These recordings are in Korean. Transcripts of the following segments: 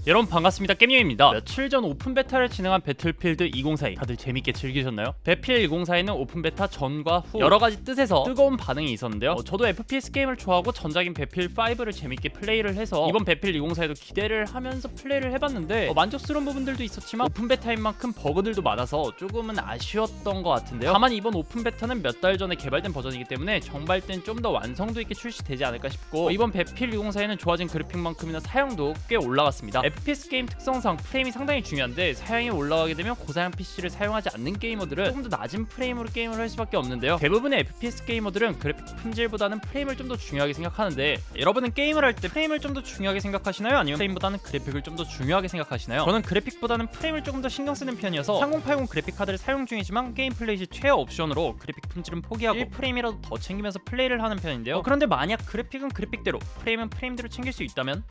여러분 반갑습니다. 게임용입니다. 며칠 전 오픈 베타를 진행한 배틀필드 2042 다들 재밌게 즐기셨나요? 배필 2042는 오픈 베타 전과 후 여러가지 뜻에서 뜨거운 반응이 있었는데요. 저도 FPS 게임을 좋아하고 전작인 배필 5를 재밌게 플레이를 해서 이번 배필 2042도 기대를 하면서 플레이를 해봤는데 만족스러운 부분들도 있었지만 오픈 베타인 만큼 버그들도 많아서 조금은 아쉬웠던 것 같은데요. 다만 이번 오픈 베타는 몇 달 전에 개발된 버전이기 때문에 정발된 좀 더 완성도 있게 출시되지 않을까 싶고, 이번 배필 2042는 좋아진 그래픽만큼이나 사양도 꽤 올라갔습니다. FPS 게임 특성상 프레임이 상당히 중요한데 사양이 올라가게 되면 고사양 PC를 사용하지 않는 게이머들은 조금 더 낮은 프레임으로 게임을 할 수밖에 없는데요. 대부분의 FPS 게이머들은 그래픽 품질보다는 프레임을 좀 더 중요하게 생각하는데, 여러분은 게임을 할 때 프레임을 좀 더 중요하게 생각하시나요? 아니면 프레임보다는 그래픽을 좀 더 중요하게 생각하시나요? 저는 그래픽보다는 프레임을 조금 더 신경 쓰는 편이어서 3080 그래픽 카드를 사용 중이지만 게임 플레이 시 최하 옵션으로 그래픽 품질은 포기하고 1프레임이라도 더 챙기면서 플레이를 하는 편인데요. 그런데 만약 그래픽은 그래픽대로 프레임은 프레임대로 챙길 수 있다면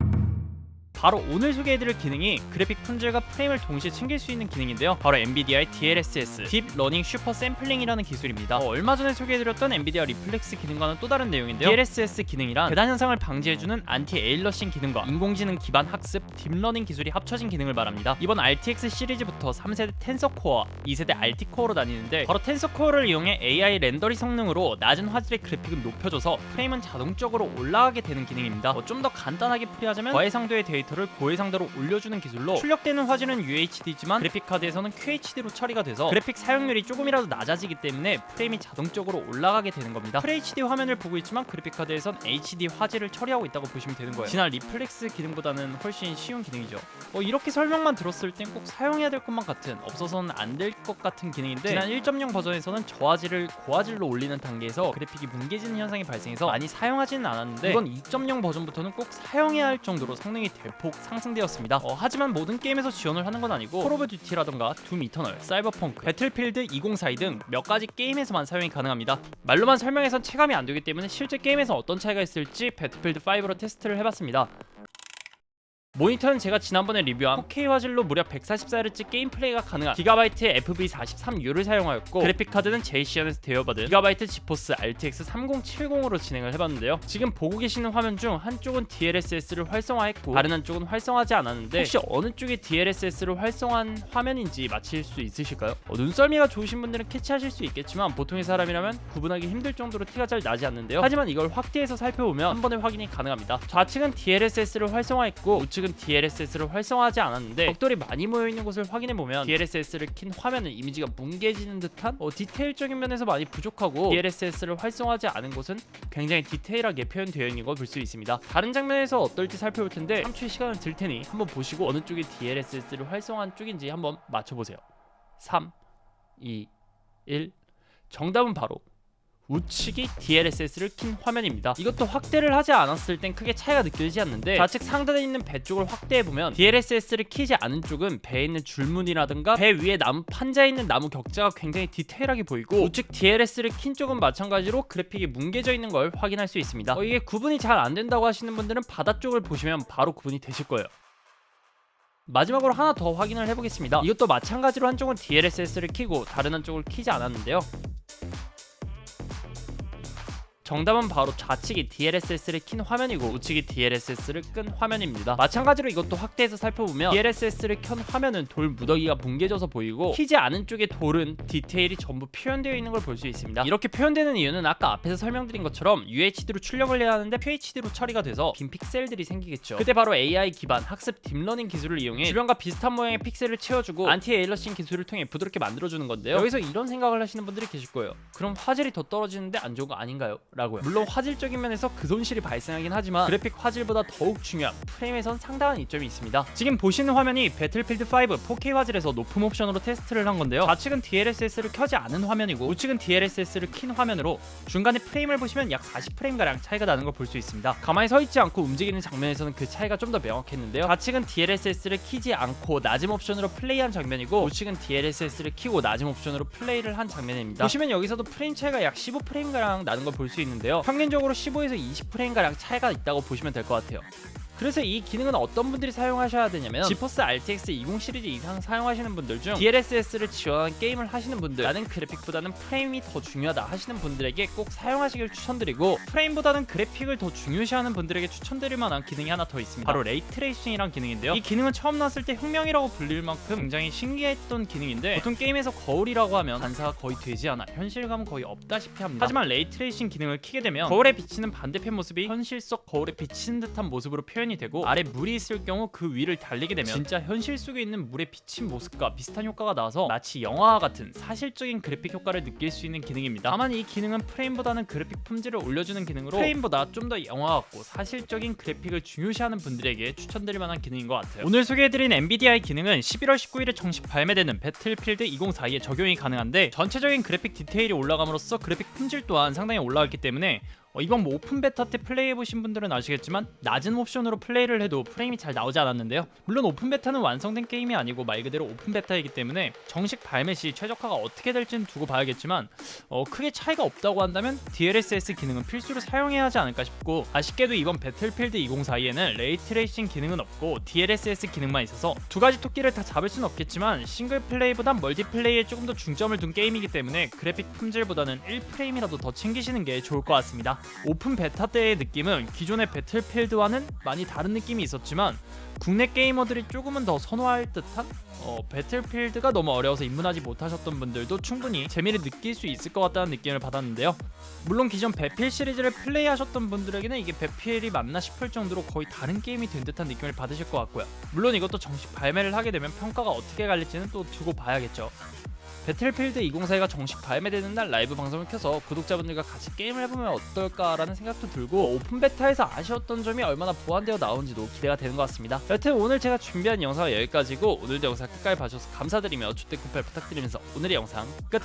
바로 오늘 소개해드릴 기능이 그래픽 품질과 프레임을 동시에 챙길 수 있는 기능인데요. 바로 엔비디아의 DLSS 딥 러닝 슈퍼 샘플링이라는 기술입니다. 얼마 전에 소개해드렸던 엔비디아 리플렉스 기능과는 또 다른 내용인데요. DLSS 기능이란 계단 현상을 방지해주는 안티 에일러싱 기능과 인공지능 기반 학습 딥러닝 기술이 합쳐진 기능을 말합니다. 이번 RTX 시리즈부터 3세대 텐서 코어와 2세대 RT 코어로 나뉘는데, 바로 텐서 코어를 이용해 AI 렌더링 성능으로 낮은 화질의 그래픽은 높여줘서 프레임은 자동적으로 올라가게 되는 기능입니다. 좀 더 간단하게 풀이하자면 저해상도의 데이터를 고해상도로 올려주는 기술로 출력되는 화질은 UHD지만 그래픽 카드에서는 QHD로 처리가 돼서 그래픽 사용률이 조금이라도 낮아지기 때문에 프레임이 자동적으로 올라가게 되는 겁니다. FHD 화면을 보고 있지만 그래픽 카드에선 HD 화질을 처리하고 있다고 보시면 되는 거예요. 지난 리플렉스 기능보다는 훨씬 쉬운 기능이죠. 이렇게 설명만 들었을 땐 꼭 사용해야 될 것만 같은, 없어서는 안 될 것 같은 기능인데, 지난 1.0 버전에서는 저화질을 고화질로 올리는 단계에서 그래픽이 뭉개지는 현상이 발생해서 많이 사용하지는 않았는데, 이번 2.0 버전부터는 꼭 사용해야 할 정도로 성능이 대폭 상승되었습니다. 하지만 모든 게임에서 지원을 하는 건 아니고 콜 오브 듀티라던가 둠 이터널, 사이버펑크, 배틀필드 2042 등 몇 가지 게임에서만 사용이 가능합니다. 말로만 설명해선 체감이 안 되기 때문에 실제 게임에서 어떤 차이가 있을지 배틀필드 5로 테스트를 해봤습니다. 모니터는 제가 지난번에 리뷰한 4K 화질로 무려 144Hz 게임 플레이가 가능한 기가바이트의 FV43U를 사용하였고, 그래픽카드는 JCN에서 대여받은 기가바이트 지포스 RTX 3070으로 진행을 해봤는데요. 지금 보고 계시는 화면 중 한쪽은 DLSS를 활성화했고 다른 한쪽은 활성화하지 않았는데, 혹시 어느 쪽이 DLSS를 활성화한 화면인지 맞힐 수 있으실까요? 눈썰미가 좋으신 분들은 캐치하실 수 있겠지만 보통의 사람이라면 구분하기 힘들 정도로 티가 잘 나지 않는데요. 하지만 이걸 확대해서 살펴보면 한 번에 확인이 가능합니다. 좌측은 DLSS를 활성화했고 우측은 DLSS를 활성화하지 않았는데, 벽돌이 많이 모여있는 곳을 확인해보면 DLSS를 킨 화면은 이미지가 뭉개지는 듯한 디테일적인 면에서 많이 부족하고, DLSS를 활성화하지 않은 곳은 굉장히 디테일하게 표현되어 있는 걸 볼 수 있습니다. 다른 장면에서 어떨지 살펴볼 텐데 3초의 시간을 들 테니 한번 보시고 어느 쪽이 DLSS를 활성화한 쪽인지 한번 맞춰보세요. 3, 2, 1. 정답은 바로 우측이 DLSS를 킨 화면입니다. 이것도 확대를 하지 않았을 땐 크게 차이가 느껴지지 않는데, 좌측 상단에 있는 배 쪽을 확대해보면 DLSS를 키지 않은 쪽은 배에 있는 줄무늬라든가 배 위에 나무 판자에 있는 나무 격자가 굉장히 디테일하게 보이고, 우측 DLS를 킨 쪽은 마찬가지로 그래픽이 뭉개져 있는 걸 확인할 수 있습니다. 이게 구분이 잘 안 된다고 하시는 분들은 바다 쪽을 보시면 바로 구분이 되실 거예요. 마지막으로 하나 더 확인을 해보겠습니다. 이것도 마찬가지로 한쪽은 DLSS를 키고 다른 한쪽을 키지 않았는데요. 정답은 바로 좌측이 DLSS를 킨 화면이고 우측이 DLSS를 끈 화면입니다. 마찬가지로 이것도 확대해서 살펴보면 DLSS를 켠 화면은 돌 무더기가 뭉개져서 보이고, 키지 않은 쪽의 돌은 디테일이 전부 표현되어 있는 걸 볼 수 있습니다. 이렇게 표현되는 이유는 아까 앞에서 설명드린 것처럼 UHD로 출력을 해야 하는데 QHD로 처리가 돼서 빈 픽셀들이 생기겠죠. 그때 바로 AI 기반 학습 딥러닝 기술을 이용해 주변과 비슷한 모양의 픽셀을 채워주고 안티 에일러싱 기술을 통해 부드럽게 만들어주는 건데요. 여기서 이런 생각을 하시는 분들이 계실 거예요. 그럼 화질이 더 떨어지는데 안 좋은 거 아닌가요? 라고요. 물론 화질적인 면에서 그 손실이 발생하긴 하지만 그래픽 화질보다 더욱 중요한 프레임에선 상당한 이점이 있습니다. 지금 보시는 화면이 배틀필드 5 4K 화질에서 높음 옵션으로 테스트를 한 건데요. 좌측은 DLSS를 켜지 않은 화면이고 우측은 DLSS를 킨 화면으로 중간에 프레임을 보시면 약 40프레임가량 차이가 나는 걸 볼 수 있습니다. 가만히 서 있지 않고 움직이는 장면에서는 그 차이가 좀 더 명확했는데요. 좌측은 DLSS를 키지 않고 낮음 옵션으로 플레이한 장면이고 우측은 DLSS를 키고 낮음 옵션으로 플레이를 한 장면입니다. 보시면 여기서도 프레임 차이가 약 15프레임가량 나는 걸 볼 수 있는데요. 평균적으로 15에서 20프레임가량 차이가 있다고 보시면 될 것 같아요. 그래서 이 기능은 어떤 분들이 사용하셔야 되냐면 지포스 RTX 20 시리즈 이상 사용하시는 분들 중 DLSS를 지원한 게임을 하시는 분들, 나는 그래픽보다는 프레임이 더 중요하다 하시는 분들에게 꼭 사용하시길 추천드리고, 프레임보다는 그래픽을 더 중요시하는 분들에게 추천드릴 만한 기능이 하나 더 있습니다. 바로 레이트레이싱이란 기능인데요. 이 기능은 처음 나왔을 때 혁명이라고 불릴 만큼 굉장히 신기했던 기능인데, 보통 게임에서 거울이라고 하면 반사가 거의 되지 않아 현실감은 거의 없다시피 합니다. 하지만 레이트레이싱 기능을 켜게 되면 거울에 비치는 반대편 모습이 현실 속 거울에 비치는 듯한 모습으로 표현이 되고, 아래 물이 있을 경우 그 위를 달리게 되면 진짜 현실 속에 있는 물에 비친 모습과 비슷한 효과가 나와서 마치 영화와 같은 사실적인 그래픽 효과를 느낄 수 있는 기능입니다. 다만 이 기능은 프레임보다는 그래픽 품질을 올려주는 기능으로 프레임보다 좀 더 영화 같고 사실적인 그래픽을 중요시하는 분들에게 추천드릴 만한 기능인 것 같아요. 오늘 소개해드린 NVIDIA의 기능은 11월 19일에 정식 발매되는 배틀필드 2042에 적용이 가능한데, 전체적인 그래픽 디테일이 올라감으로써 그래픽 품질 또한 상당히 올라갔기 때문에 이번 오픈 베타 때 플레이해보신 분들은 아시겠지만 낮은 옵션으로 플레이를 해도 프레임이 잘 나오지 않았는데요. 물론 오픈 베타는 완성된 게임이 아니고 말 그대로 오픈 베타이기 때문에 정식 발매 시 최적화가 어떻게 될지는 두고 봐야겠지만 크게 차이가 없다고 한다면 DLSS 기능은 필수로 사용해야 하지 않을까 싶고, 아쉽게도 이번 배틀필드 2042에는 레이트레이싱 기능은 없고 DLSS 기능만 있어서 두 가지 토끼를 다 잡을 수는 없겠지만, 싱글 플레이보단 멀티 플레이에 조금 더 중점을 둔 게임이기 때문에 그래픽 품질보다는 1프레임이라도 더 챙기시는 게 좋을 것 같습니다. 오픈 베타 때의 느낌은 기존의 배틀필드와는 많이 다른 느낌이 있었지만, 국내 게이머들이 조금은 더 선호할 듯한 배틀필드가 너무 어려워서 입문하지 못하셨던 분들도 충분히 재미를 느낄 수 있을 것 같다는 느낌을 받았는데요. 물론 기존 배필 시리즈를 플레이하셨던 분들에게는 이게 배필이 맞나 싶을 정도로 거의 다른 게임이 된 듯한 느낌을 받으실 것 같고요. 물론 이것도 정식 발매를 하게 되면 평가가 어떻게 갈릴지는 또 두고 봐야겠죠. 배틀필드 2042가 정식 발매되는 날 라이브 방송을 켜서 구독자분들과 같이 게임을 해보면 어떨까라는 생각도 들고, 오픈 베타에서 아쉬웠던 점이 얼마나 보완되어 나온지도 기대가 되는 것 같습니다. 여튼 오늘 제가 준비한 영상은 여기까지고, 오늘도 영상 끝까지 봐주셔서 감사드리며 좋댓글팔 부탁드리면서 오늘의 영상 끝!